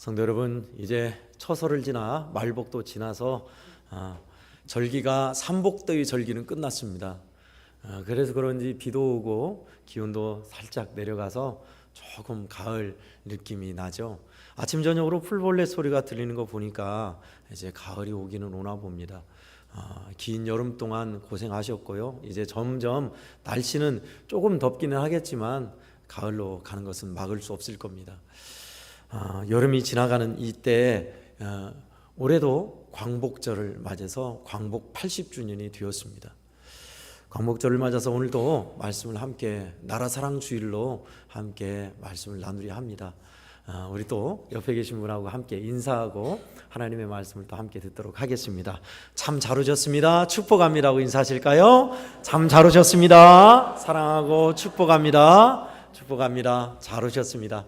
성도 여러분, 이제 처서를 지나 말복도 지나서 절기가 삼복더위 절기는 끝났습니다. 그래서 그런지 비도 오고 기온도 살짝 내려가서 조금 가을 느낌이 나죠. 아침 저녁으로 풀벌레 소리가 들리는 거 보니까 이제 가을이 오기는 오나 봅니다. 긴 여름 동안 고생하셨고요. 이제 점점 날씨는 조금 덥기는 하겠지만 가을로 가는 것은 막을 수 없을 겁니다. 여름이 지나가는 이때 올해도 광복절을 맞아서 광복 80주년이 되었습니다. 광복절을 맞아서 오늘도 말씀을 함께 나라사랑주일로 함께 말씀을 나누려 합니다. 우리 또 옆에 계신 분하고 함께 인사하고 하나님의 말씀을 또 함께 듣도록 하겠습니다. 참 잘 오셨습니다. 축복합니다고 인사하실까요? 참 잘 오셨습니다. 사랑하고 축복합니다. 축복합니다. 잘 오셨습니다.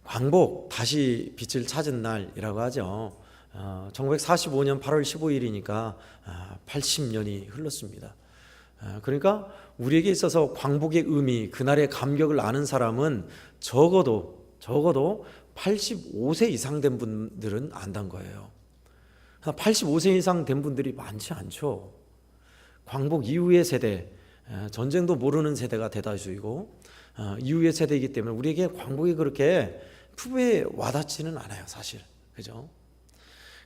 광복 다시 빛을 찾은 날이라고 하죠. 1945년 8월 15일이니까 80년이 흘렀습니다. 그러니까 우리에게 있어서 광복의 의미, 그날의 감격을 아는 사람은 적어도 85세 이상 된 분들은 안단 거예요. 85세 이상 된 분들이 많지 않죠. 광복 이후의 세대, 전쟁도 모르는 세대가 대다수이고 이후의 세대이기 때문에 우리에게 광복이 그렇게 피부에 와닿지는 않아요, 사실. 그죠?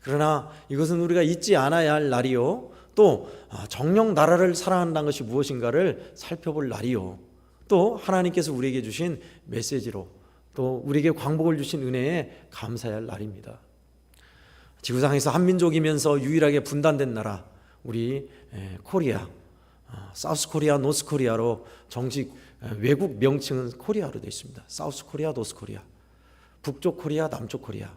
그러나 이것은 우리가 잊지 않아야 할 날이요, 또 정녕 나라를 사랑한다는 것이 무엇인가를 살펴볼 날이요, 또 하나님께서 우리에게 주신 메시지로 또 우리에게 광복을 주신 은혜에 감사해야 할 날입니다. 지구상에서 한민족이면서 유일하게 분단된 나라, 우리 코리아, 사우스 코리아, 노스 코리아로 정식 외국 명칭은 코리아로 되어 있습니다. 사우스 코리아, 노스 코리아, 북쪽 코리아, 남쪽 코리아.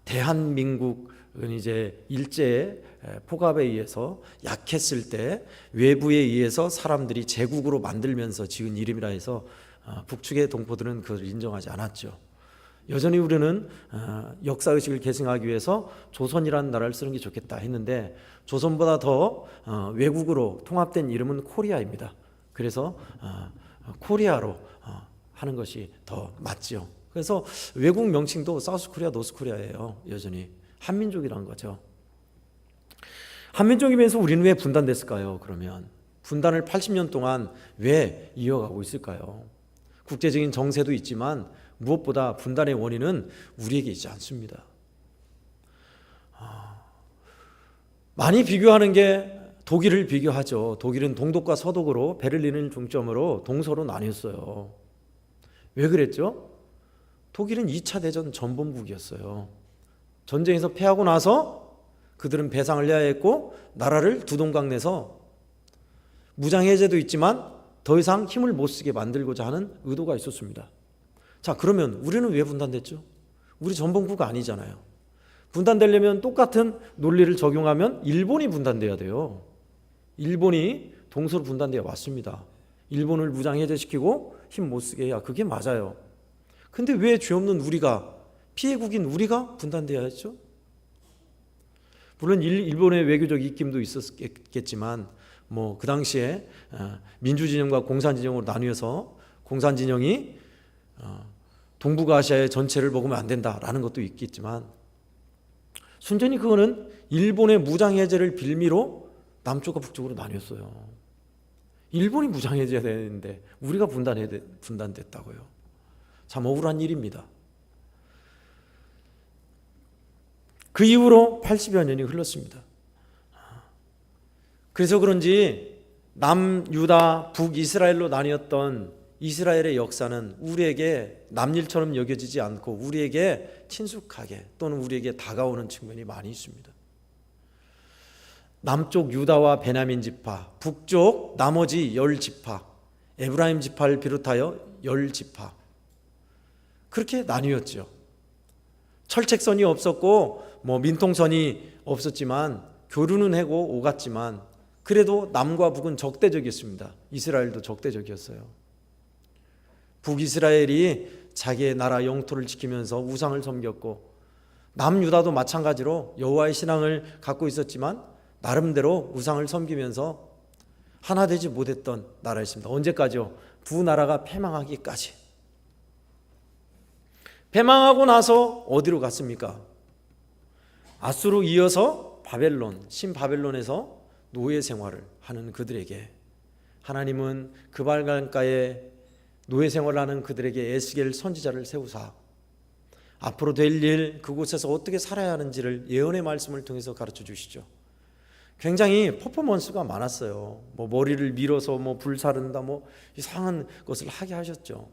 대한민국은 이제 일제 폭압에 의해서 약했을 때 외부에 의해서 사람들이 제국으로 만들면서 지은 이름이라 해서 북측의 동포들은 그것을 인정하지 않았죠. 여전히 우리는 역사의식을 계승하기 위해서 조선이라는 나라를 쓰는 게 좋겠다 했는데 조선보다 더 외국으로 통합된 이름은 코리아입니다. 그래서 코리아로 하는 것이 더 맞죠. 그래서 외국 명칭도 사우스 코리아, 노스 코리아예요. 여전히 한민족이라는 거죠. 한민족이면서 우리는 왜 분단됐을까요? 그러면 분단을 80년 동안 왜 이어가고 있을까요? 국제적인 정세도 있지만 무엇보다 분단의 원인은 우리에게 있지 않습니다. 많이 비교하는 게 독일을 비교하죠. 독일은 동독과 서독으로 베를린을 중점으로 동서로 나뉘었어요. 왜 그랬죠? 독일은 2차 대전 전범국이었어요. 전쟁에서 패하고 나서 그들은 배상을 해야 했고 나라를 두동강 내서 무장해제도 있지만 더 이상 힘을 못 쓰게 만들고자 하는 의도가 있었습니다. 자, 그러면 우리는 왜 분단됐죠? 우리 전범국 아니잖아요. 분단되려면 똑같은 논리를 적용하면 일본이 분단돼야 돼요. 일본이 동서로 분단되어 왔습니다. 일본을 무장해제시키고 힘 못 쓰게 해야, 그게 맞아요. 근데 왜 죄 없는 우리가, 피해국인 우리가 분단돼야 했죠? 물론 일본의 외교적 입김도 있었겠지만 그 당시에 민주진영과 공산진영으로 나뉘어서 공산진영이 동북아시아의 전체를 먹으면 안 된다라는 것도 있겠지만 순전히 그거는 일본의 무장해제를 빌미로 남쪽과 북쪽으로 나뉘었어요. 일본이 무장해제해야 되는데 우리가 분단됐다고요. 참 억울한 일입니다. 그 이후로 80여 년이 흘렀습니다. 그래서 그런지 남유다, 북이스라엘로 나뉘었던 이스라엘의 역사는 우리에게 남일처럼 여겨지지 않고 우리에게 친숙하게 또는 우리에게 다가오는 측면이 많이 있습니다. 남쪽 유다와 베냐민 지파, 북쪽 나머지 10지파, 에브라임 지파를 비롯하여 10지파, 그렇게 나뉘었죠. 철책선이 없었고 민통선이 없었지만 교류는 하고 오갔지만 그래도 남과 북은 적대적이었습니다. 이스라엘도 적대적이었어요. 북이스라엘이 자기의 나라 영토를 지키면서 우상을 섬겼고 남유다도 마찬가지로 여호와의 신앙을 갖고 있었지만 나름대로 우상을 섬기면서 하나 되지 못했던 나라였습니다. 언제까지요? 두 나라가 패망하기까지. 패망하고 나서 어디로 갔습니까? 아수르 이어서 바벨론, 신바벨론에서 노예 생활을 하는 그들에게 하나님은 그발강가에 노예 생활을 하는 그들에게 에스겔 선지자를 세우사 앞으로 될 일, 그곳에서 어떻게 살아야 하는지를 예언의 말씀을 통해서 가르쳐 주시죠. 굉장히 퍼포먼스가 많았어요. 머리를 밀어서 불사른다, 이상한 것을 하게 하셨죠.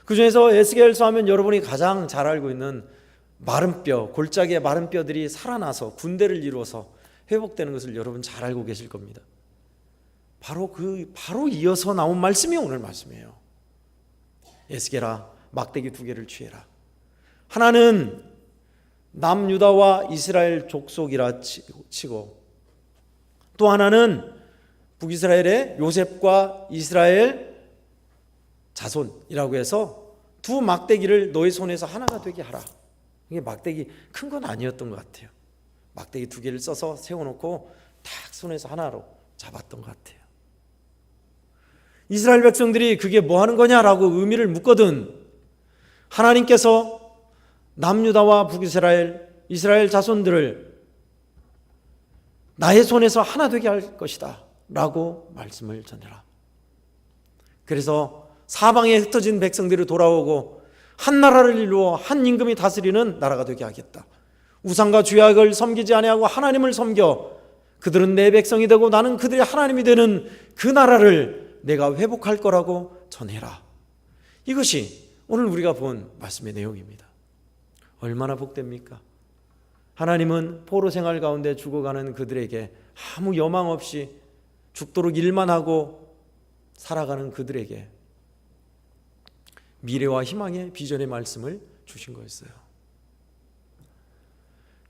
그 중에서 에스겔서 하면 여러분이 가장 잘 알고 있는 마른 뼈, 골짜기의 마른 뼈들이 살아나서 군대를 이루어서 회복되는 것을 여러분 잘 알고 계실 겁니다. 바로 이어서 나온 말씀이 오늘 말씀이에요. 에스겔아, 막대기 2개를 취해라. 하나는 남유다와 이스라엘 족속이라 치고, 또 하나는 북이스라엘의 요셉과 이스라엘 자손이라고 해서 두 막대기를 너의 손에서 하나가 되게 하라. 이게 막대기 큰 건 아니었던 것 같아요. 막대기 2개를 써서 세워놓고 딱 손에서 하나로 잡았던 것 같아요. 이스라엘 백성들이 그게 뭐 하는 거냐라고 의미를 묻거든 하나님께서 남유다와 북이스라엘, 이스라엘 자손들을 나의 손에서 하나 되게 할 것이다 라고 말씀을 전해라. 그래서 사방에 흩어진 백성들이 돌아오고 한 나라를 이루어 한 임금이 다스리는 나라가 되게 하겠다. 우상과 죄악을 섬기지 아니하고 하나님을 섬겨 그들은 내 백성이 되고 나는 그들의 하나님이 되는 그 나라를 내가 회복할 거라고 전해라. 이것이 오늘 우리가 본 말씀의 내용입니다. 얼마나 복됩니까? 하나님은 포로 생활 가운데 죽어가는 그들에게 아무 여망 없이 죽도록 일만 하고 살아가는 그들에게 미래와 희망의 비전의 말씀을 주신 거였어요.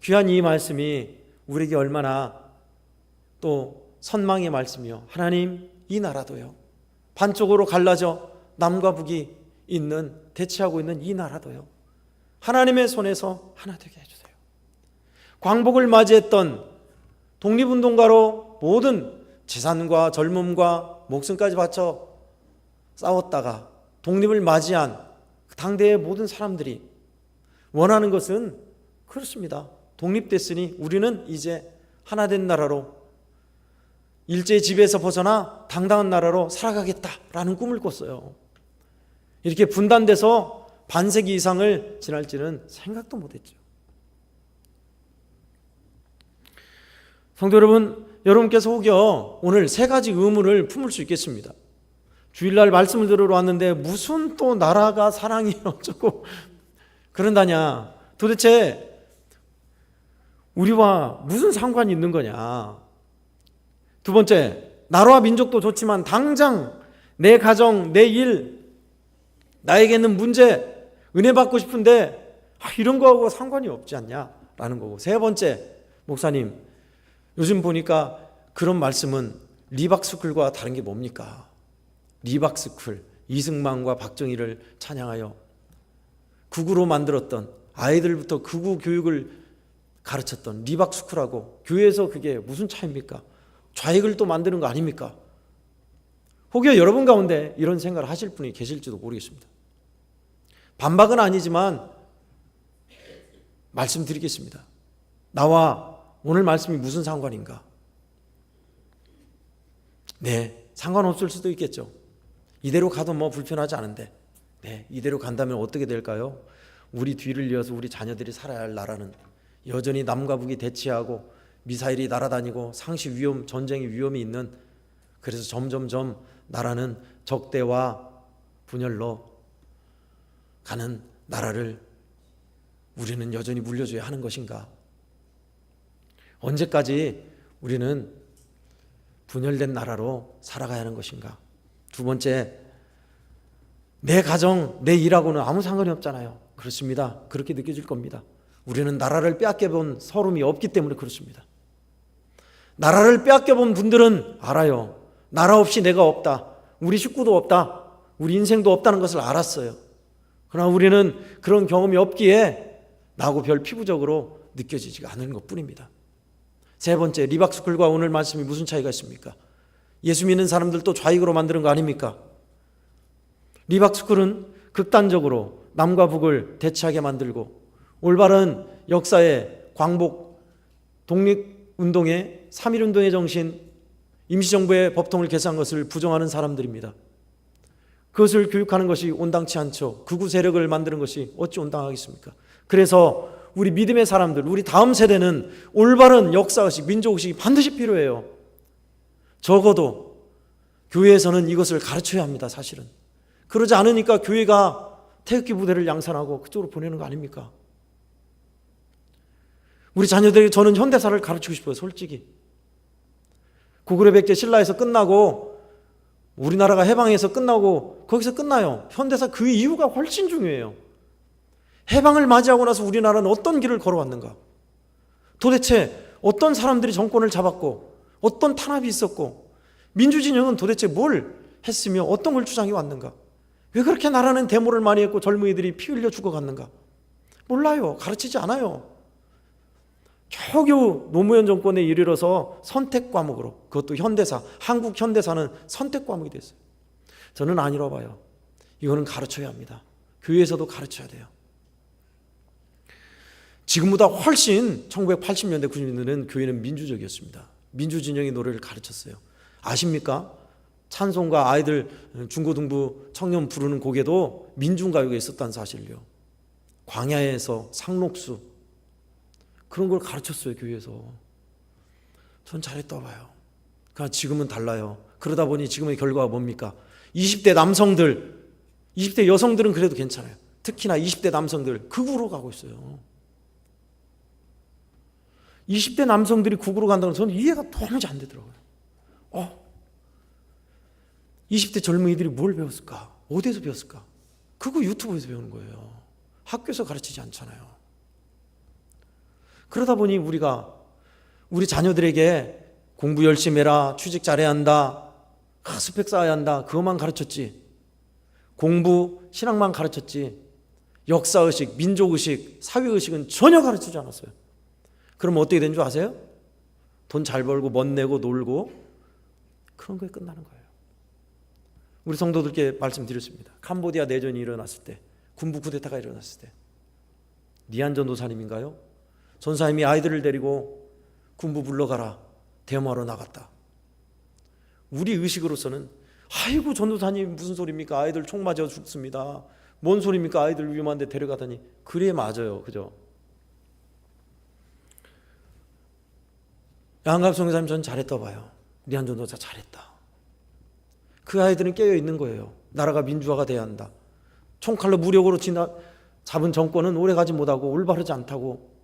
귀한 이 말씀이 우리에게 얼마나 또 선망의 말씀이요. 하나님, 이 나라도요, 반쪽으로 갈라져 남과 북이 있는, 대치하고 있는 이 나라도요, 하나님의 손에서 하나 되게 해주세요. 광복을 맞이했던 독립운동가로 모든 재산과 젊음과 목숨까지 바쳐 싸웠다가 독립을 맞이한 당대의 모든 사람들이 원하는 것은 그렇습니다. 독립됐으니 우리는 이제 하나 된 나라로, 일제의 지배에서 벗어나 당당한 나라로 살아가겠다라는 꿈을 꿨어요. 이렇게 분단돼서 반세기 이상을 지날지는 생각도 못했죠. 성도 여러분, 여러분께서 혹여 오늘 3가지 의문을 품을 수 있겠습니다. 주일날 말씀을 들으러 왔는데 무슨 또 나라가 사랑이 어쩌고 그런다냐, 도대체 우리와 무슨 상관이 있는 거냐. 두 번째, 나라와 민족도 좋지만 당장 내 가정, 내 일, 나에게 있는 문제, 은혜 받고 싶은데 이런 거하고 상관이 없지 않냐라는 거고. 세 번째, 목사님, 요즘 보니까 그런 말씀은 리박스쿨과 다른 게 뭡니까? 리박스쿨, 이승만과 박정희를 찬양하여 극우로 만들었던, 아이들부터 극우 교육을 가르쳤던 리박스쿨하고 교회에서 그게 무슨 차이입니까? 좌익을 또 만드는 거 아닙니까? 혹여 여러분 가운데 이런 생각을 하실 분이 계실지도 모르겠습니다. 반박은 아니지만 말씀드리겠습니다. 나와 오늘 말씀이 무슨 상관인가? 네, 상관없을 수도 있겠죠. 이대로 가도 불편하지 않은데, 네, 이대로 간다면 어떻게 될까요? 우리 뒤를 이어서 우리 자녀들이 살아야 할 나라는 여전히 남과 북이 대치하고 미사일이 날아다니고 상시 위험, 전쟁의 위험이 있는, 그래서 점점점 나라는 적대와 분열로 가는 나라를 우리는 여전히 물려줘야 하는 것인가? 언제까지 우리는 분열된 나라로 살아가야 하는 것인가? 두 번째, 내 가정, 내 일하고는 아무 상관이 없잖아요. 그렇습니다. 그렇게 느껴질 겁니다. 우리는 나라를 빼앗겨본 서름이 없기 때문에 그렇습니다. 나라를 빼앗겨본 분들은 알아요. 나라 없이 내가 없다. 우리 식구도 없다. 우리 인생도 없다는 것을 알았어요. 그러나 우리는 그런 경험이 없기에 나하고 별 피부적으로 느껴지지가 않는 것뿐입니다. 세 번째, 리박스쿨과 오늘 말씀이 무슨 차이가 있습니까? 예수 믿는 사람들도 좌익으로 만드는 거 아닙니까? 리박스쿨은 극단적으로 남과 북을 대치하게 만들고 올바른 역사의 광복, 독립운동의 3.1운동의 정신, 임시정부의 법통을 개선한 것을 부정하는 사람들입니다. 그것을 교육하는 것이 온당치 않죠. 극우 세력을 만드는 것이 어찌 온당하겠습니까? 그래서 우리 믿음의 사람들, 우리 다음 세대는 올바른 역사의식, 민족의식이 반드시 필요해요. 적어도 교회에서는 이것을 가르쳐야 합니다. 사실은. 그러지 않으니까 교회가 태극기 부대를 양산하고 그쪽으로 보내는 거 아닙니까? 우리 자녀들에게 저는 현대사를 가르치고 싶어요. 솔직히. 고구려 백제 신라에서 끝나고 우리나라가 해방해서 끝나고 거기서 끝나요. 현대사 그 이유가 훨씬 중요해요. 해방을 맞이하고 나서 우리나라는 어떤 길을 걸어왔는가? 도대체 어떤 사람들이 정권을 잡았고 어떤 탄압이 있었고 민주진영은 도대체 뭘 했으며 어떤 걸 주장해 왔는가? 왜 그렇게 나라는 데모를 많이 했고 젊은이들이 피 흘려 죽어갔는가? 몰라요. 가르치지 않아요. 겨우겨우 노무현 정권에 이르러서 선택 과목으로, 그것도 현대사, 한국 현대사는 선택 과목이 됐어요. 저는 아니라고 봐요. 이거는 가르쳐야 합니다. 교회에서도 가르쳐야 돼요. 지금보다 훨씬 1980년대 90년대는 교회는 민주적이었습니다. 민주진영의 노래를 가르쳤어요. 아십니까? 찬송가 아이들 중고등부 청년 부르는 곡에도 민중가요가 있었다는 사실을요. 광야에서 상록수 그런 걸 가르쳤어요. 교회에서. 전 잘했다고 봐요. 그러나 지금은 달라요. 그러다 보니 지금의 결과가 뭡니까? 20대 남성들, 20대 여성들은 그래도 괜찮아요. 특히나 20대 남성들 극우로 가고 있어요. 20대 남성들이 극우로 간다는 건 저는 이해가 도무지 안 되더라고요. 20대 젊은이들이 뭘 배웠을까? 어디에서 배웠을까? 그거 유튜브에서 배우는 거예요. 학교에서 가르치지 않잖아요. 그러다 보니 우리가 우리 자녀들에게 공부 열심히 해라, 취직 잘해야 한다, 스펙 쌓아야 한다, 그것만 가르쳤지. 공부, 신앙만 가르쳤지. 역사의식, 민족의식, 사회의식은 전혀 가르치지 않았어요. 그럼 어떻게 된 줄 아세요? 돈 잘 벌고 멋내고 놀고 그런 거에 끝나는 거예요. 우리 성도들께 말씀드렸습니다. 캄보디아 내전이 일어났을 때, 군부 쿠데타가 일어났을 때 니안 전도사님인가요? 전사님이 아이들을 데리고 군부 물러가라 데모하러 나갔다. 우리 의식으로서는 아이고 전도사님 무슨 소리입니까? 아이들 총 맞아 죽습니다. 뭔 소리입니까? 아이들 위험한데 데려가다니. 그래 맞아요. 그죠? 양갑 성교사님 전 잘했다 봐요. 니안 전도사 잘했다. 그 아이들은 깨어있는 거예요. 나라가 민주화가 돼야 한다. 총칼로 무력으로 잡은 정권은 오래가지 못하고 올바르지 않다고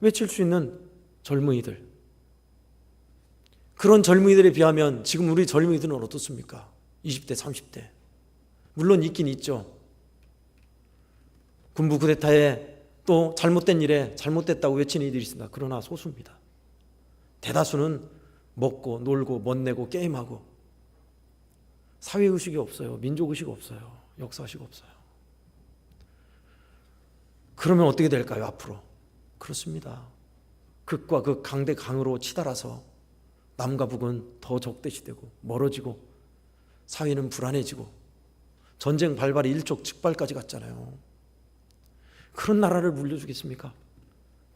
외칠 수 있는 젊은이들. 그런 젊은이들에 비하면 지금 우리 젊은이들은 어떻습니까? 20대, 30대. 물론 있긴 있죠. 군부 쿠데타에 또 잘못된 일에 잘못됐다고 외치는 이들이 있습니다. 그러나 소수입니다. 대다수는 먹고 놀고 멋내고 게임하고 사회의식이 없어요. 민족의식이 없어요. 역사의식이 없어요. 그러면 어떻게 될까요? 앞으로. 그렇습니다. 극과 극, 강대 강으로 치달아서 남과 북은 더 적대시되고 멀어지고 사회는 불안해지고 전쟁 발발이 일촉즉발까지 갔잖아요. 그런 나라를 물려주겠습니까?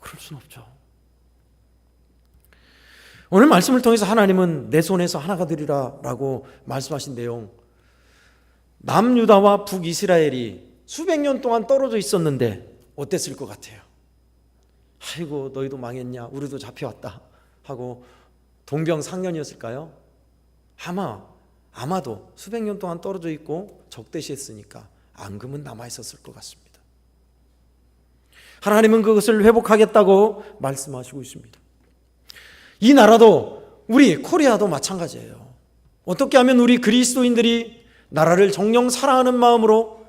그럴 수는 없죠. 오늘 말씀을 통해서 하나님은 내 손에서 하나가 되리라 라고 말씀하신 내용, 남유다와 북이스라엘이 수백 년 동안 떨어져 있었는데 어땠을 것 같아요? 아이고 너희도 망했냐, 우리도 잡혀왔다 하고 동병상련이었을까요? 아마도 수백 년 동안 떨어져 있고 적대시했으니까 앙금은 남아있었을 것 같습니다. 하나님은 그것을 회복하겠다고 말씀하시고 있습니다. 이 나라도 우리 코리아도 마찬가지예요. 어떻게 하면 우리 그리스도인들이 나라를 정녕 사랑하는 마음으로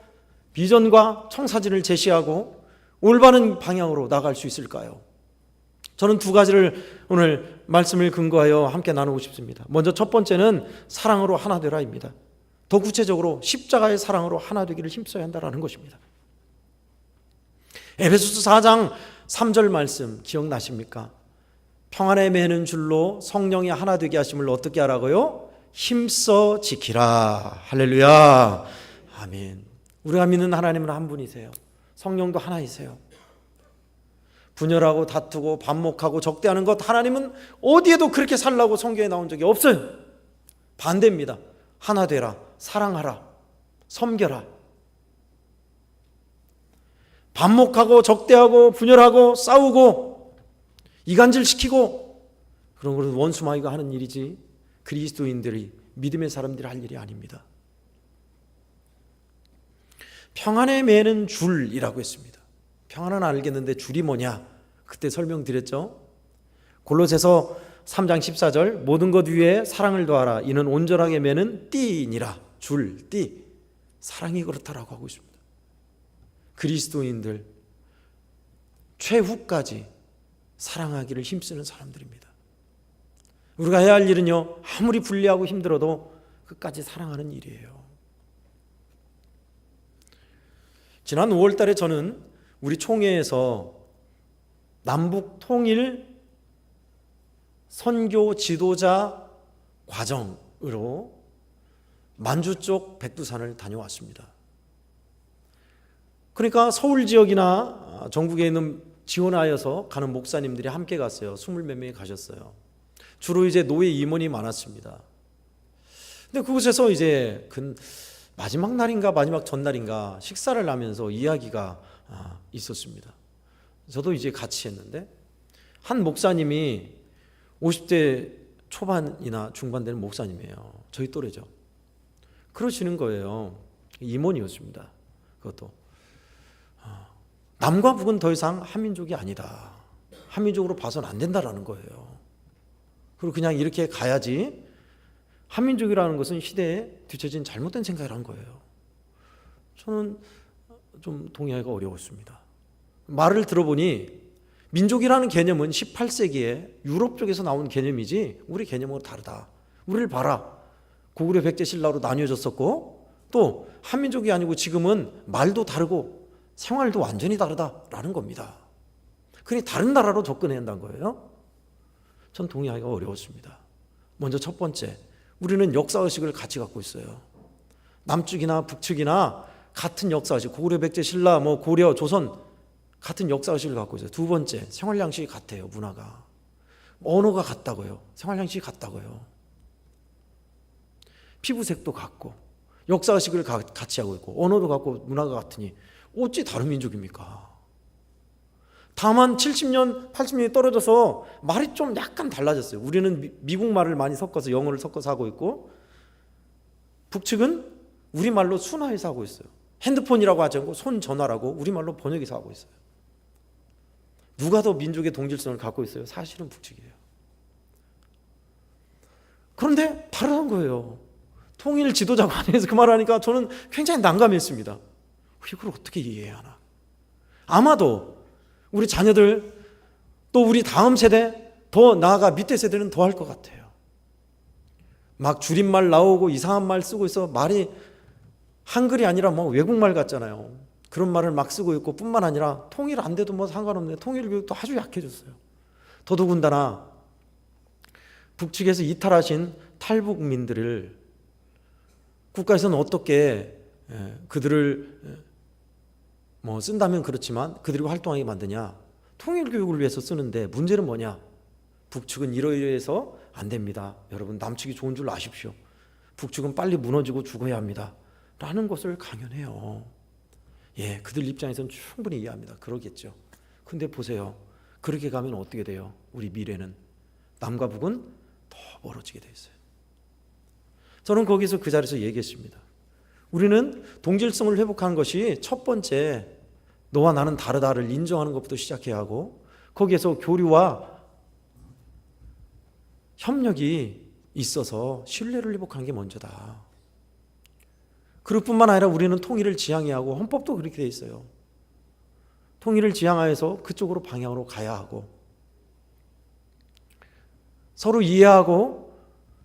비전과 청사진을 제시하고 올바른 방향으로 나갈 수 있을까요? 저는 두 가지를 오늘 말씀을 근거하여 함께 나누고 싶습니다. 먼저 첫 번째는 사랑으로 하나 되라입니다. 더 구체적으로 십자가의 사랑으로 하나 되기를 힘써야 한다는 것입니다. 에베소서 4장 3절 말씀 기억나십니까? 평안에 매는 줄로 성령이 하나 되게 하심을 어떻게 하라고요? 힘써 지키라. 할렐루야. 아멘. 우리가 믿는 하나님은 한 분이세요. 성령도 하나이세요. 분열하고 다투고 반목하고 적대하는 것, 하나님은 어디에도 그렇게 살라고 성경에 나온 적이 없어요. 반대입니다. 하나 되라, 사랑하라, 섬겨라. 반목하고 적대하고 분열하고 싸우고 이간질시키고 그런 것은 원수마귀가 하는 일이지 그리스도인들이, 믿음의 사람들이 할 일이 아닙니다. 평안에 매는 줄이라고 했습니다. 평안은 알겠는데 줄이 뭐냐? 그때 설명드렸죠. 골로새서 3장 14절, 모든 것 위에 사랑을 더하라. 이는 온전하게 매는 띠니라. 줄, 띠. 사랑이 그렇다라고 하고 있습니다. 그리스도인들 최후까지 사랑하기를 힘쓰는 사람들입니다. 우리가 해야 할 일은요, 아무리 불리하고 힘들어도 끝까지 사랑하는 일이에요. 지난 5월 달에 저는 우리 총회에서 남북 통일 선교 지도자 과정으로 만주 쪽 백두산을 다녀왔습니다. 그러니까 서울 지역이나 전국에 있는 지원하여서 가는 목사님들이 함께 갔어요. 20몇 명이 가셨어요. 주로 이제 노예 임원이 많았습니다. 근데 그곳에서 이제 마지막 날인가 마지막 전날인가 식사를 하면서 이야기가 있었습니다. 저도 이제 같이 했는데 한 목사님이 50대 초반이나 중반 되는 목사님이에요. 저희 또래죠. 그러시는 거예요. 임원이었습니다. 그것도 남과 북은 더 이상 한민족이 아니다. 한민족으로 봐서는 안 된다라는 거예요. 그리고 그냥 이렇게 가야지. 한민족이라는 것은 시대에 뒤처진 잘못된 생각이라는 거예요. 저는 좀 동의하기가 어려웠습니다. 말을 들어보니 민족이라는 개념은 18세기에 유럽 쪽에서 나온 개념이지 우리 개념하고 다르다. 우리를 봐라. 고구려 백제 신라로 나뉘어졌었고 또 한민족이 아니고 지금은 말도 다르고 생활도 완전히 다르다라는 겁니다. 그러니 다른 나라로 접근해야 한다는 거예요. 전 동의하기가 어려웠습니다. 먼저 첫 번째, 우리는 역사의식을 같이 갖고 있어요. 남측이나 북측이나 같은 역사의식, 고구려 백제 신라 고려 조선 같은 역사의식을 갖고 있어요. 두 번째, 생활 양식이 같아요. 문화가 언어가 같다고요. 생활 양식이 같다고요. 피부색도 같고 역사의식을 같이 하고 있고 언어도 같고 문화가 같으니 어찌 다른 민족입니까? 다만 70년, 80년이 떨어져서 말이 좀 약간 달라졌어요. 우리는 미국 말을 많이 섞어서 영어를 섞어서 하고 있고 북측은 우리말로 순화해서 하고 있어요. 핸드폰이라고 하지 않고 손전화라고 우리말로 번역해서 하고 있어요. 누가 더 민족의 동질성을 갖고 있어요? 사실은 북측이에요. 그런데 다르다는 거예요. 통일 지도자 관에서 그 말을 하니까 저는 굉장히 난감했습니다. 이걸 어떻게 이해해야 하나? 아마도 우리 자녀들 또 우리 다음 세대 더 나아가 밑에 세대는 더 할 것 같아요. 막 줄임말 나오고 이상한 말 쓰고 있어. 말이 한글이 아니라 외국말 같잖아요. 그런 말을 막 쓰고 있고 뿐만 아니라 통일 안 돼도 상관없네. 통일 교육도 아주 약해졌어요. 더더군다나 북측에서 이탈하신 탈북민들을 국가에서는 어떻게 그들을 쓴다면 그렇지만 그들이 활동하게 만드냐? 통일교육을 위해서 쓰는데 문제는 뭐냐? 북측은 이러이러해서 안 됩니다. 여러분 남측이 좋은 줄 아십시오. 북측은 빨리 무너지고 죽어야 합니다. 라는 것을 강연해요. 예, 그들 입장에서는 충분히 이해합니다. 그러겠죠. 근데 보세요. 그렇게 가면 어떻게 돼요? 우리 미래는 남과 북은 더 멀어지게 돼 있어요. 저는 거기서 그 자리에서 얘기했습니다. 우리는 동질성을 회복하는 것이 첫 번째 너와 나는 다르다를 인정하는 것부터 시작해야 하고 거기에서 교류와 협력이 있어서 신뢰를 회복하는 게 먼저다. 그럴 뿐만 아니라 우리는 통일을 지향해야 하고 헌법도 그렇게 돼 있어요. 통일을 지향하여서 그쪽으로 방향으로 가야 하고 서로 이해하고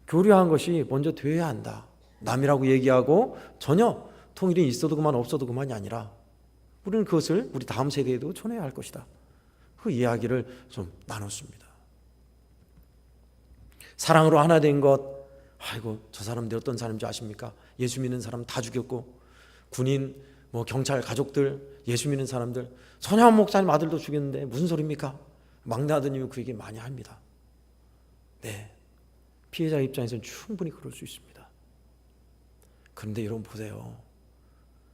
교류하는 것이 먼저 되어야 한다. 남이라고 얘기하고 전혀 통일이 있어도 그만 없어도 그만이 아니라 우리는 그것을 우리 다음 세대에도 전해야 할 것이다. 그 이야기를 좀 나눴습니다. 사랑으로 하나 된 것, 아이고 저 사람들 어떤 사람인지 아십니까? 예수 믿는 사람 다 죽였고 군인 뭐 경찰 가족들, 예수 믿는 사람들, 손양원 목사님 아들도 죽였는데 무슨 소리입니까? 막내 아드님이 그 얘기 많이 합니다. 네, 피해자 입장에서는 충분히 그럴 수 있습니다. 그런데 여러분 보세요.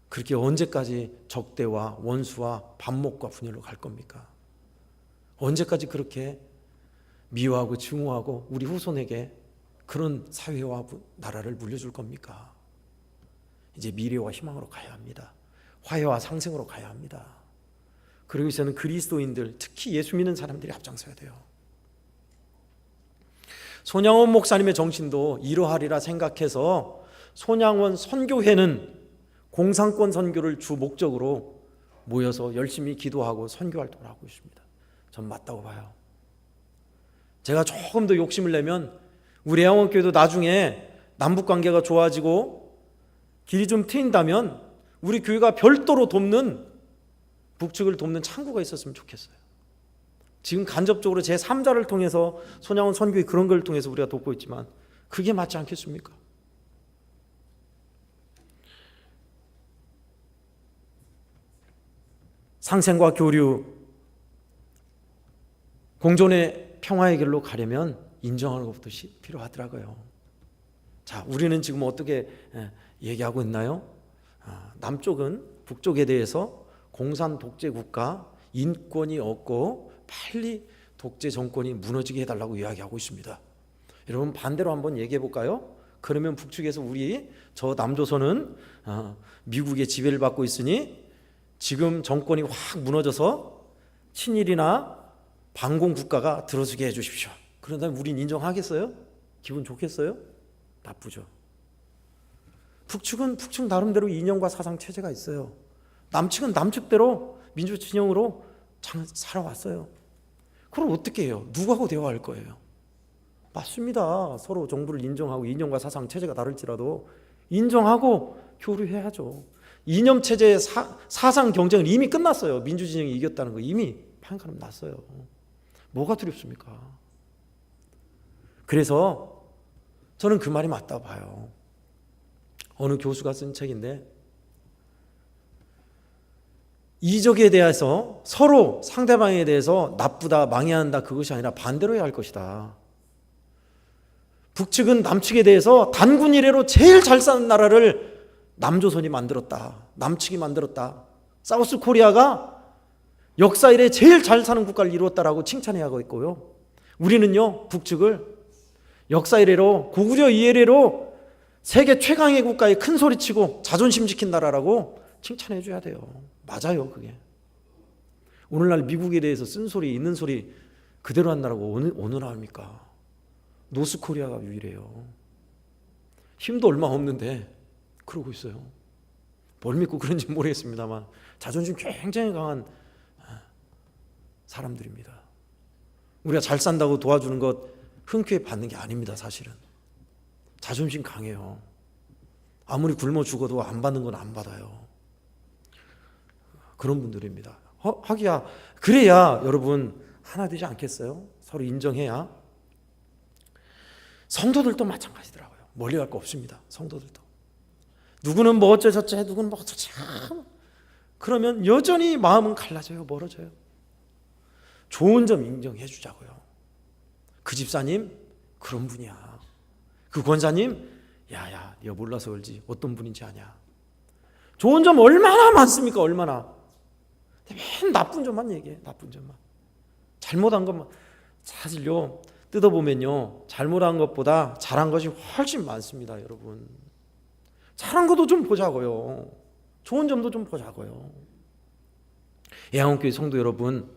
그렇게 언제까지 적대와 원수와 반목과 분열로 갈 겁니까? 언제까지 그렇게 미워하고 증오하고 우리 후손에게 그런 사회와 나라를 물려줄 겁니까? 이제 미래와 희망으로 가야 합니다. 화해와 상생으로 가야 합니다. 그러기 위해서는 그리스도인들, 특히 예수 믿는 사람들이 앞장서야 돼요. 손양원 목사님의 정신도 이러하리라 생각해서 손양원 선교회는 공산권 선교를 주 목적으로 모여서 열심히 기도하고 선교 활동을 하고 있습니다. 전 맞다고 봐요. 제가 조금 더 욕심을 내면 우리 애원교회도 나중에 남북관계가 좋아지고 길이 좀 트인다면 우리 교회가 별도로 돕는, 북측을 돕는 창구가 있었으면 좋겠어요. 지금 간접적으로 제3자를 통해서 손양원 선교회 그런 걸 통해서 우리가 돕고 있지만 그게 맞지 않겠습니까? 상생과 교류, 공존의 평화의 길로 가려면 인정하는 것부터 필요하더라고요. 자, 우리는 지금 어떻게 얘기하고 있나요? 남쪽은 북쪽에 대해서 공산 독재 국가, 인권이 없고 빨리 독재 정권이 무너지게 해달라고 이야기하고 있습니다. 여러분 반대로 한번 얘기해 볼까요? 그러면 북측에서 우리 저 남조선은 미국의 지배를 받고 있으니 지금 정권이 확 무너져서 친일이나 반공 국가가 들어서게 해주십시오. 그런다면 우린 인정하겠어요? 기분 좋겠어요? 나쁘죠. 북측은 북측 나름대로 이념과 사상 체제가 있어요. 남측은 남측대로 민주 진영으로 살아왔어요. 그럼 어떻게 해요? 누구하고 대화할 거예요? 맞습니다. 서로 정부를 인정하고 이념과 사상 체제가 다를지라도 인정하고 교류해야죠. 이념 체제의 사상 경쟁은 이미 끝났어요. 민주 진영이 이겼다는 거 이미 판가름 났어요. 뭐가 두렵습니까? 그래서 저는 그 말이 맞다고 봐요. 어느 교수가 쓴 책인데 이적에 대해서 서로 상대방에 대해서 나쁘다, 망해한다 그것이 아니라 반대로 해야 할 것이다. 북측은 남측에 대해서 단군 이래로 제일 잘 사는 나라를 남조선이 만들었다. 남측이 만들었다. 사우스 코리아가 역사 이래 제일 잘 사는 국가를 이루었다라고 칭찬해야 하고 있고요. 우리는요 북측을 역사 이래로 고구려 이래로 세계 최강의 국가에 큰 소리치고 자존심 지킨 나라라고 칭찬해 줘야 돼요. 맞아요 그게. 오늘날 미국에 대해서 쓴 소리 있는 소리 그대로 한 나라고 어느 나라입니까? 노스코리아가 유일해요. 힘도 얼마 없는데 그러고 있어요. 뭘 믿고 그런지 모르겠습니다만 자존심 굉장히 강한 사람들입니다. 우리가 잘 산다고 도와주는 것 흔쾌히 받는 게 아닙니다. 사실은 자존심 강해요. 아무리 굶어 죽어도 안 받는 건 안 받아요. 그런 분들입니다. 하기야 그래야 여러분 하나 되지 않겠어요? 서로 인정해야. 성도들도 마찬가지더라고요. 멀리 갈 거 없습니다. 성도들도 누구는 뭐 어쩌저쩌 누구는 뭐 어쩌저 그러면 여전히 마음은 갈라져요. 멀어져요. 좋은 점 인정해 주자고요. 그 집사님 그런 분이야. 그 권사님 야야 네가 몰라서 그러지 어떤 분인지 아냐. 좋은 점 얼마나 많습니까? 얼마나. 맨 나쁜 점만 얘기해. 나쁜 점만. 잘못한 것만. 사실요 뜯어보면요 잘못한 것보다 잘한 것이 훨씬 많습니다. 여러분 잘한 것도 좀 보자고요. 좋은 점도 좀 보자고요. 애원교회 성도 여러분,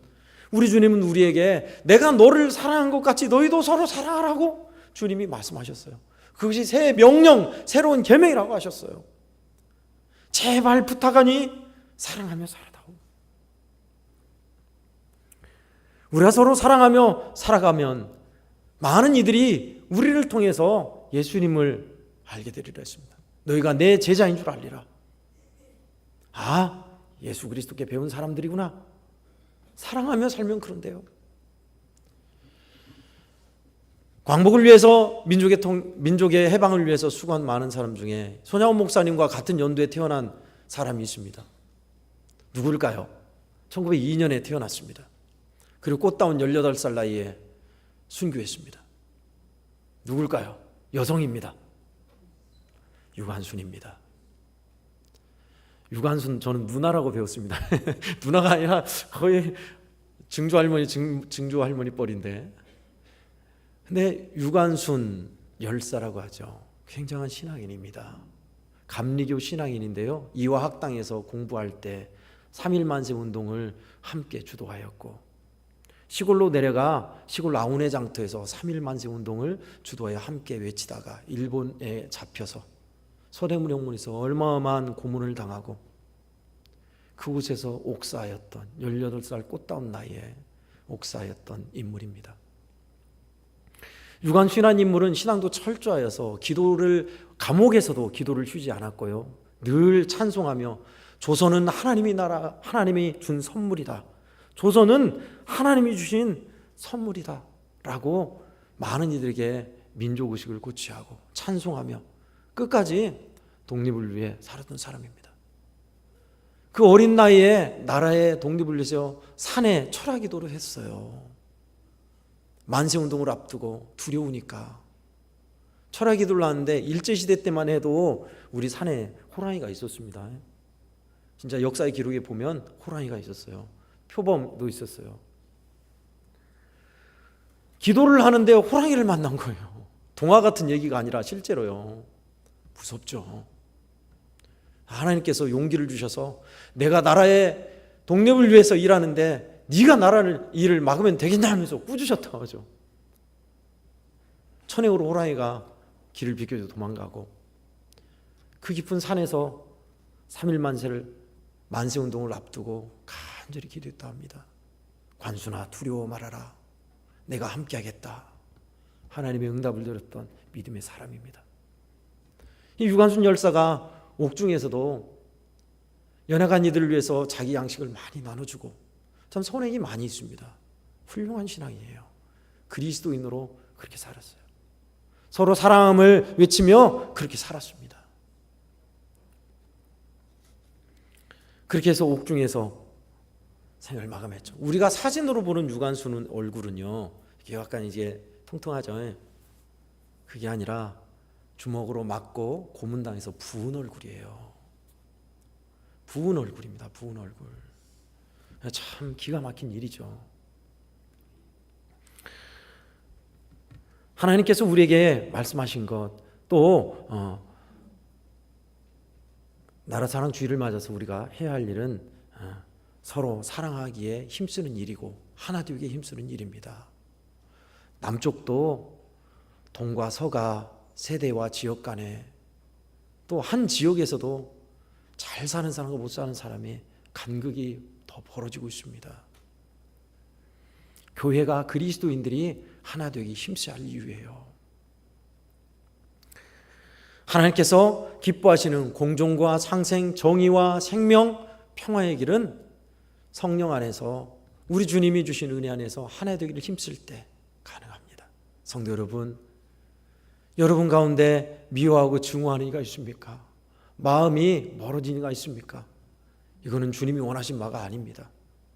우리 주님은 우리에게 내가 너를 사랑한 것 같이 너희도 서로 사랑하라고 주님이 말씀하셨어요. 그것이 새 명령, 새로운 계명이라고 하셨어요. 제발 부탁하니 사랑하며 살아다오. 우리가 서로 사랑하며 살아가면 많은 이들이 우리를 통해서 예수님을 알게 되리라 했습니다. 너희가 내 제자인 줄 알리라. 아, 예수 그리스도께 배운 사람들이구나. 사랑하며 살면 그런데요. 광복을 위해서 민족의 해방을 위해서 수고한 많은 사람 중에 손양원 목사님과 같은 연도에 태어난 사람이 있습니다. 누굴까요? 1902년에 태어났습니다. 그리고 꽃다운 18살 나이에 순교했습니다. 누굴까요? 여성입니다. 유관순입니다. 유관순 저는 누나라고 배웠습니다. 누나가 아니라 거의 증조 할머니 뻘인데, 근데 유관순 열사라고 하죠. 굉장한 신앙인입니다. 감리교 신앙인인데요, 이화 학당에서 공부할 때 3.1 만세 운동을 함께 주도하였고, 시골로 내려가 시골 아우네 장터에서 3.1 만세 운동을 주도하여 함께 외치다가 일본에 잡혀서 서대문형문에서 어마어마한 고문을 당하고 그곳에서 옥사하였던 18살 꽃다운 나이에 옥사하였던 인물입니다. 유관순이라는 인물은 신앙도 철저하여서 감옥에서도 기도를 휴지 않았고요, 늘 찬송하며 조선은 하나님이 나라, 하나님이 준 선물이다, 조선은 하나님이 주신 선물이다 라고 많은 이들에게 민족의식을 고취하고 찬송하며 끝까지 독립을 위해 살았던 사람입니다. 그 어린 나이에 나라의 독립을 위해서 산에 철학기도를 했어요. 만세운동을 앞두고 두려우니까 철학기도를 하는데, 일제시대 때만 해도 우리 산에 호랑이가 있었습니다. 진짜 역사의 기록에 보면 호랑이가 있었어요. 표범도 있었어요. 기도를 하는데 호랑이를 만난 거예요. 동화 같은 얘기가 아니라 실제로요. 무섭죠. 하나님께서 용기를 주셔서 내가 나라의 독립을 위해서 일하는데 네가 나라를 일을 막으면 되겠냐 하면서 꾸짖었다고 하죠. 천행으로 호랑이가 길을 비켜서 도망가고, 그 깊은 산에서 3.1 만세운동을 앞두고 간절히 기도했다 합니다. 관순아 두려워 말아라, 내가 함께하겠다. 하나님의 응답을 들었던 믿음의 사람입니다. 이 유관순 열사가 옥중에서도 연약한 이들을 위해서 자기 양식을 많이 나눠주고 참 선행이 많이 있습니다. 훌륭한 신앙이에요. 그리스도인으로 그렇게 살았어요. 서로 사랑함을 외치며 그렇게 살았습니다. 그렇게 해서 옥중에서 생을 마감했죠. 우리가 사진으로 보는 유관순 얼굴은요, 이게 약간 이제 통통하죠. 그게 아니라 주먹으로 맞고 고문당해서 부은 얼굴이에요. 부은 얼굴입니다. 부은 얼굴. 참 기가 막힌 일이죠. 하나님께서 우리에게 말씀하신 것, 또 나라 사랑 주의를 맞아서 우리가 해야 할 일은 서로 사랑하기에 힘쓰는 일이고 하나 되기에 힘쓰는 일입니다. 남쪽도 동과 서가 세대와 지역 간에, 또 한 지역에서도 잘 사는 사람과 못 사는 사람이 간극이 더 벌어지고 있습니다. 교회가 그리스도인들이 하나 되기 힘써야 할 이유예요. 하나님께서 기뻐하시는 공존과 상생, 정의와 생명, 평화의 길은 성령 안에서, 우리 주님이 주신 은혜 안에서 하나 되기를 힘쓸 때 가능합니다. 성도 여러분, 여러분 가운데 미워하고 증오하는 이가 있습니까? 마음이 멀어진 이가 있습니까? 이거는 주님이 원하신 바가 아닙니다.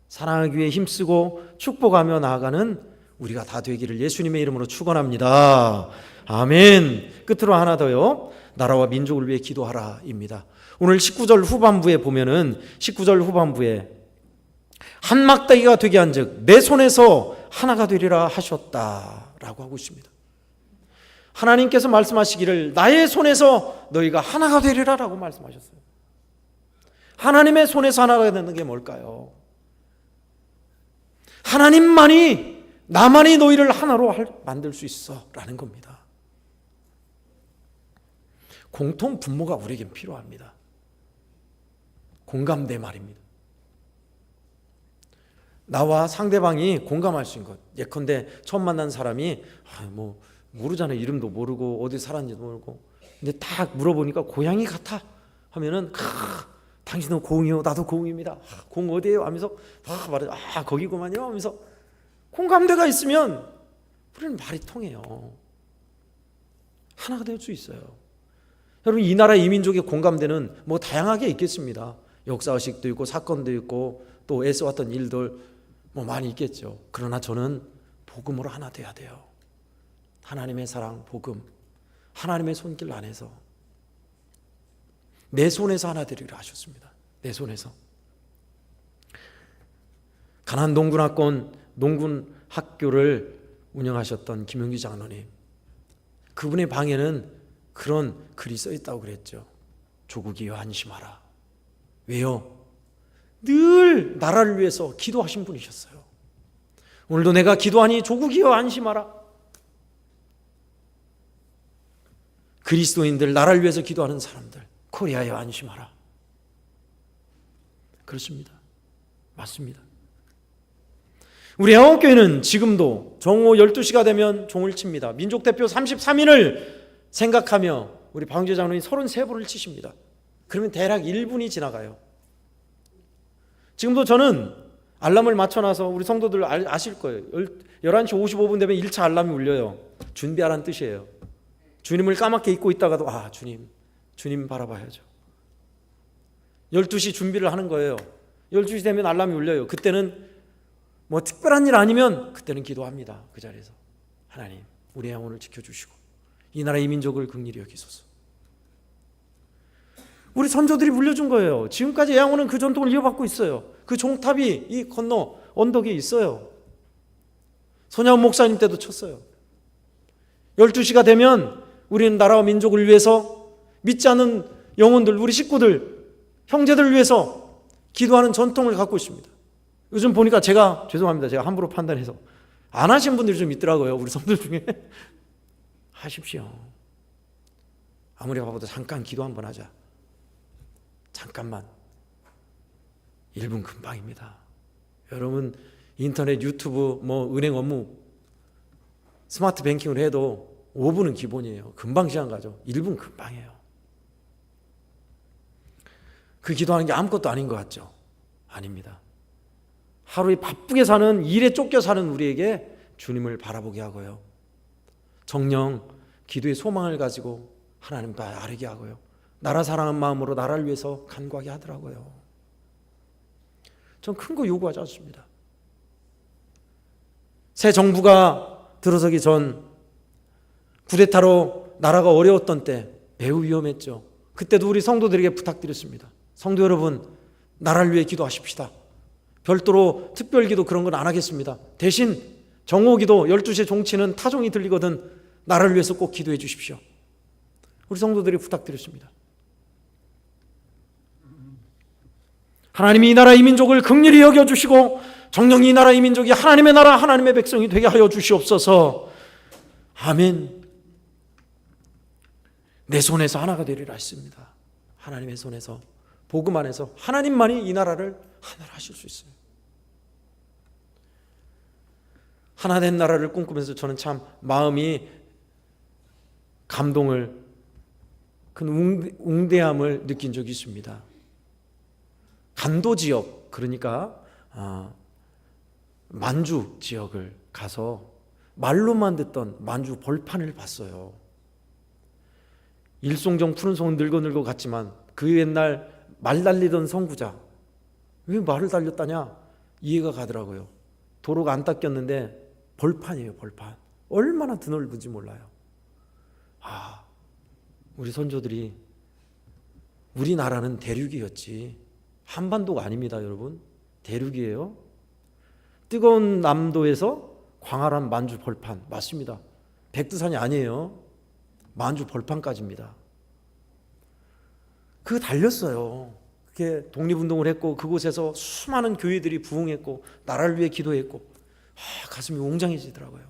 사랑하기 위해 힘쓰고 축복하며 나아가는 우리가 다 되기를 예수님의 이름으로 축원합니다. 아멘. 끝으로 하나 더요. 나라와 민족을 위해 기도하라입니다. 오늘 19절 후반부에 보면은 19절 후반부에 한 막대기가 되게 한즉 내 손에서 하나가 되리라 하셨다라고 하고 있습니다. 하나님께서 말씀하시기를 나의 손에서 너희가 하나가 되리라라고 말씀하셨어요. 하나님의 손에서 하나가 되는 게 뭘까요? 하나님만이, 나만이 너희를 하나로 만들 수 있어 라는 겁니다. 공통 분모가 우리에겐 필요합니다. 공감대 말입니다. 나와 상대방이 공감할 수 있는 것. 예컨대 처음 만난 사람이 모르잖아요. 이름도 모르고 어디 살았는지도 모르고, 근데 딱 물어보니까 고향이 같아 하면은 당신은 고흥이요, 나도 고흥입니다. 고흥 어디예요? 하면서 말해서 거기구만요 하면서 공감대가 있으면 우리는 말이 통해요. 하나가 될 수 있어요. 여러분, 이 나라 이 민족의 공감대는 다양하게 있겠습니다. 역사의식도 있고 사건도 있고 또 애써왔던 일들 뭐 많이 있겠죠. 그러나 저는 복음으로 하나 돼야 돼요. 하나님의 사랑, 복음, 하나님의 손길 안에서 내 손에서 하나 되리라 하셨습니다. 내 손에서. 가난 농군 학교를 운영하셨던 김용규 장로님, 그분의 방에는 그런 글이 써 있다고 그랬죠. 조국이여 안심하라. 왜요? 늘 나라를 위해서 기도하신 분이셨어요. 오늘도 내가 기도하니 조국이여 안심하라. 그리스도인들, 나라를 위해서 기도하는 사람들, 코리아여 안심하라. 그렇습니다. 맞습니다. 우리 애원교회는 지금도 정오 12시가 되면 종을 칩니다. 민족대표 33인을 생각하며 우리 방주회 장로님 33분을 치십니다. 그러면 대략 1분이 지나가요. 지금도 저는 알람을 맞춰놔서 우리 성도들 아실 거예요. 11시 55분 되면 1차 알람이 울려요. 준비하라는 뜻이에요. 주님을 까맣게 잊고 있다가도 주님 바라봐야죠. 12시 준비를 하는 거예요. 12시 되면 알람이 울려요. 그때는 뭐 특별한 일 아니면 그때는 기도합니다. 그 자리에서 하나님 우리 영혼을 지켜주시고 이 나라 이 민족을 긍휼히 여기소서. 우리 선조들이 물려준 거예요. 지금까지 애양호는 그 전통을 이어받고 있어요. 그 종탑이 이 건너 언덕에 있어요. 손야원 목사님 때도 쳤어요. 12시가 되면 우리는 나라와 민족을 위해서 믿지 않는 영혼들, 우리 식구들, 형제들을 위해서 기도하는 전통을 갖고 있습니다. 요즘 보니까 제가 함부로 판단해서 안 하신 분들이 좀 있더라고요. 우리 성도들 중에. 하십시오. 아무리 바빠도 잠깐 기도 한번 하자. 잠깐만. 1분 금방입니다. 여러분 인터넷, 유튜브, 은행 업무, 스마트 뱅킹을 해도 5분은 기본이에요. 금방 시간 가죠. 1분 금방이에요. 그 기도하는 게 아무것도 아닌 것 같죠? 아닙니다. 하루에 바쁘게 사는, 일에 쫓겨 사는 우리에게 주님을 바라보게 하고요. 정녕 기도의 소망을 가지고 하나님 더 아뢰게 하고요. 나라 사랑하는 마음으로 나라를 위해서 간구하게 하더라고요. 전 큰 거 요구하지 않습니다. 새 정부가 들어서기 전 쿠데타로 나라가 어려웠던 때 매우 위험했죠. 그때도 우리 성도들에게 부탁드렸습니다. 성도 여러분, 나라를 위해 기도하십시다. 별도로 특별기도 그런 건 안 하겠습니다. 대신 정오기도 12시에 종치는 타종이 들리거든 나라를 위해서 꼭 기도해 주십시오. 우리 성도들이 부탁드렸습니다. 하나님이 이 나라 이 민족을 긍휼히 여겨주시고 정녕 이 나라 이 민족이 하나님의 나라 하나님의 백성이 되게 하여 주시옵소서. 아멘. 내 손에서 하나가 되리라 했습니다. 하나님의 손에서, 복음 안에서 하나님만이 이 나라를 하나로 하실 수 있어요. 하나된 나라를 꿈꾸면서 저는 참 마음이 감동을, 큰 웅대함을 느낀 적이 있습니다. 간도 지역, 그러니까 만주 지역을 가서 말로만 듣던 만주 벌판을 봤어요. 일송정 푸른 송은 늙어 갔지만 그 옛날 말 달리던 선구자, 왜 말을 달렸다냐 이해가 가더라고요. 도로가 안 닦였는데 벌판이에요. 벌판. 얼마나 드넓은지 몰라요. 우리 선조들이, 우리나라는 대륙이었지 한반도가 아닙니다. 여러분, 대륙이에요. 뜨거운 남도에서 광활한 만주 벌판, 맞습니다. 백두산이 아니에요. 만주 벌판까지입니다. 그거 달렸어요. 그게 독립운동을 했고 그곳에서 수많은 교회들이 부흥했고 나라를 위해 기도했고 가슴이 웅장해지더라고요.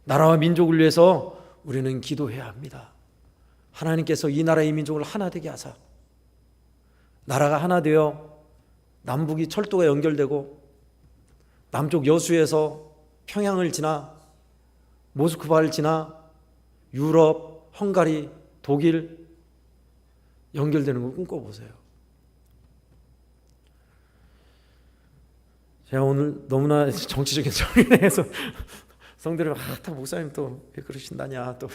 나라와 민족을 위해서 우리는 기도해야 합니다. 하나님께서 이 나라 이 민족을 하나 되게 하사 나라가 하나 되어 남북이 철도가 연결되고 남쪽 여수에서 평양을 지나 모스크바를 지나 유럽, 헝가리, 독일 연결되는 걸 꿈꿔보세요. 제가 오늘 너무나 정치적인 소리를 해서 성도들 다 목사님 또 왜 그러신다냐 또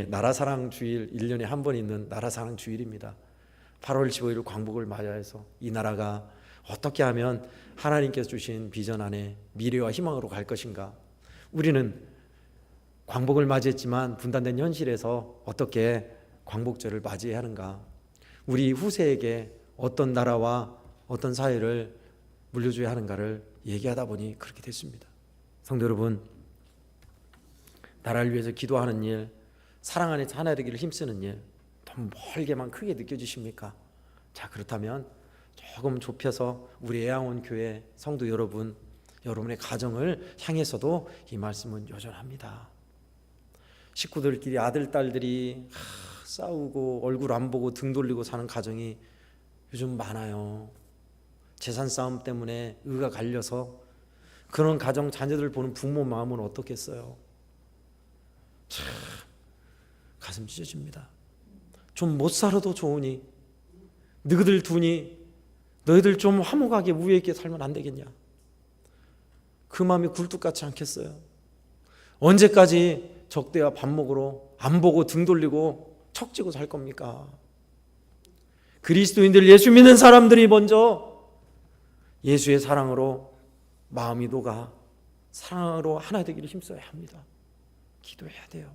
나라사랑 주일 1년에 한 번 있는 나라사랑 주일입니다. 8월 15일 광복을 맞이해서 이 나라가 어떻게 하면 하나님께서 주신 비전 안에 미래와 희망으로 갈 것인가. 우리는 광복을 맞이했지만 분단된 현실에서 어떻게 광복절을 맞이해야 하는가. 우리 후세에게 어떤 나라와 어떤 사회를 물려줘야 하는가를 얘기하다 보니 그렇게 됐습니다. 성도 여러분, 나라를 위해서 기도하는 일, 사랑 안에서 하나 되기를 힘쓰는 일, 더 멀게만 크게 느껴지십니까? 자, 그렇다면 조금 좁혀서 우리 애양원 교회 성도 여러분, 여러분의 가정을 향해서도 이 말씀은 여전합니다. 식구들끼리 아들, 딸들이 싸우고 얼굴 안 보고 등 돌리고 사는 가정이 요즘 많아요. 재산 싸움 때문에 의가 갈려서 그런 가정 자녀들 보는 부모 마음은 어떻겠어요? 참 가슴 찢어집니다. 좀 못 살아도 좋으니 너희들 두니 너희들 좀 화목하게 우애 있게 살면 안 되겠냐? 그 마음이 굴뚝 같지 않겠어요? 언제까지 적대와 밥 먹으러 안 보고 등 돌리고 척지고 살 겁니까? 그리스도인들, 예수 믿는 사람들이 먼저 예수의 사랑으로 마음이 녹아 사랑으로 하나 되기를 힘써야 합니다. 기도해야 돼요.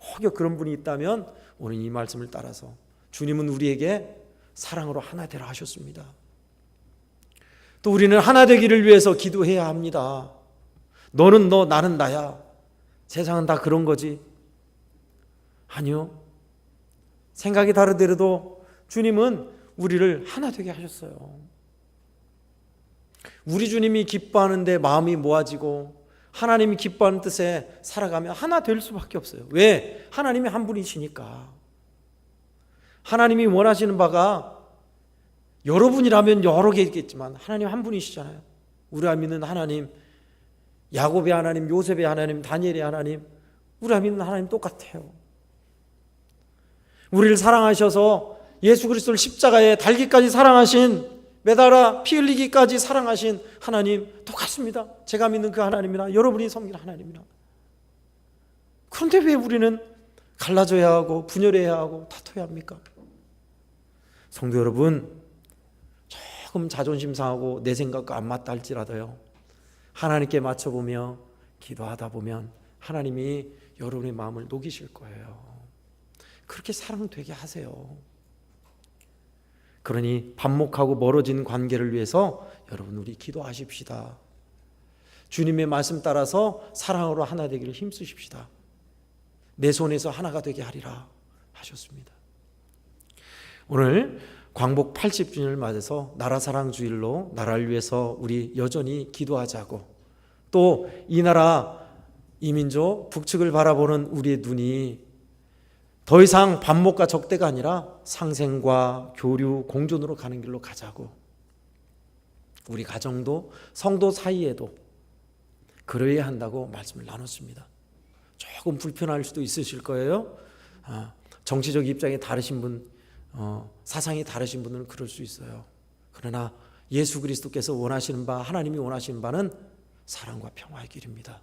혹여 그런 분이 있다면 오늘 이 말씀을 따라서 주님은 우리에게 사랑으로 하나 되라 하셨습니다. 또 우리는 하나 되기를 위해서 기도해야 합니다. 너는 너, 나는 나야. 세상은 다 그런 거지. 아니요. 생각이 다르더라도 주님은 우리를 하나 되게 하셨어요. 우리 주님이 기뻐하는데 마음이 모아지고 하나님이 기뻐하는 뜻에 살아가면 하나 될 수밖에 없어요. 왜? 하나님이 한 분이시니까. 하나님이 원하시는 바가 여러분이라면 여러 개 있겠지만 하나님 한 분이시잖아요. 우리가 믿는 하나님, 야곱의 하나님, 요셉의 하나님, 다니엘의 하나님, 우리가 믿는 하나님 똑같아요. 우리를 사랑하셔서 예수 그리스도를 십자가에 달기까지 사랑하신, 매달아 피 흘리기까지 사랑하신 하나님 똑같습니다. 제가 믿는 그 하나님이나 여러분이 섬기는 하나님이나. 그런데 왜 우리는 갈라져야 하고 분열해야 하고 다퉈야 합니까? 성도 여러분, 조금 자존심 상하고 내 생각과 안 맞다 할지라도요, 하나님께 맞춰보며 기도하다 보면 하나님이 여러분의 마음을 녹이실 거예요. 그렇게 사랑되게 하세요. 그러니 반목하고 멀어진 관계를 위해서 여러분 우리 기도하십시다. 주님의 말씀 따라서 사랑으로 하나 되기를 힘쓰십시다. 내 손에서 하나가 되게 하리라 하셨습니다. 오늘 광복 80주년을 맞아서 나라사랑주일로 나라를 위해서 우리 여전히 기도하자고, 또 이 나라 이 민족 북측을 바라보는 우리의 눈이 더 이상 반목과 적대가 아니라 상생과 교류, 공존으로 가는 길로 가자고, 우리 가정도 성도 사이에도 그러해야 한다고 말씀을 나눴습니다. 조금 불편할 수도 있으실 거예요. 정치적 입장이 다르신 분, 사상이 다르신 분은 그럴 수 있어요. 그러나 예수 그리스도께서 원하시는 바, 하나님이 원하시는 바는 사랑과 평화의 길입니다.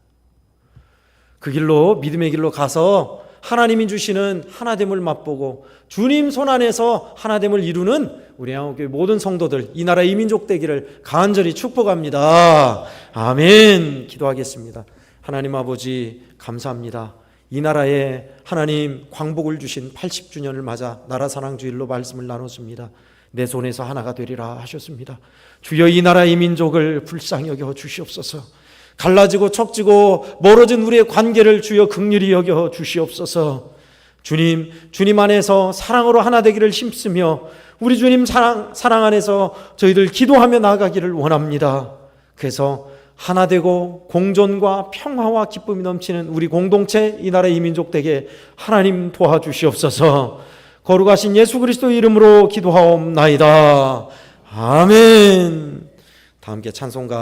그 길로, 믿음의 길로 가서 하나님이 주시는 하나됨을 맛보고 주님 손안에서 하나됨을 이루는 우리 한국교회 모든 성도들, 이 나라 이민족 되기를 간절히 축복합니다. 아멘. 기도하겠습니다. 하나님 아버지 감사합니다. 이 나라에 하나님 광복을 주신 80주년을 맞아 나라사랑주일로 말씀을 나눴습니다. 내 손에서 하나가 되리라 하셨습니다. 주여 이 나라 이민족을 불쌍히 여겨 주시옵소서. 갈라지고 척지고 멀어진 우리의 관계를 주여 긍휼히 여겨 주시옵소서. 주님 안에서 사랑으로 하나 되기를 힘쓰며 우리 주님 사랑 안에서 저희들 기도하며 나아가기를 원합니다. 그래서 하나 되고 공존과 평화와 기쁨이 넘치는 우리 공동체, 이 나라 이민족 되게 하나님 도와주시옵소서. 거룩하신 예수 그리스도 이름으로 기도하옵나이다. 아멘. 다 함께 찬송가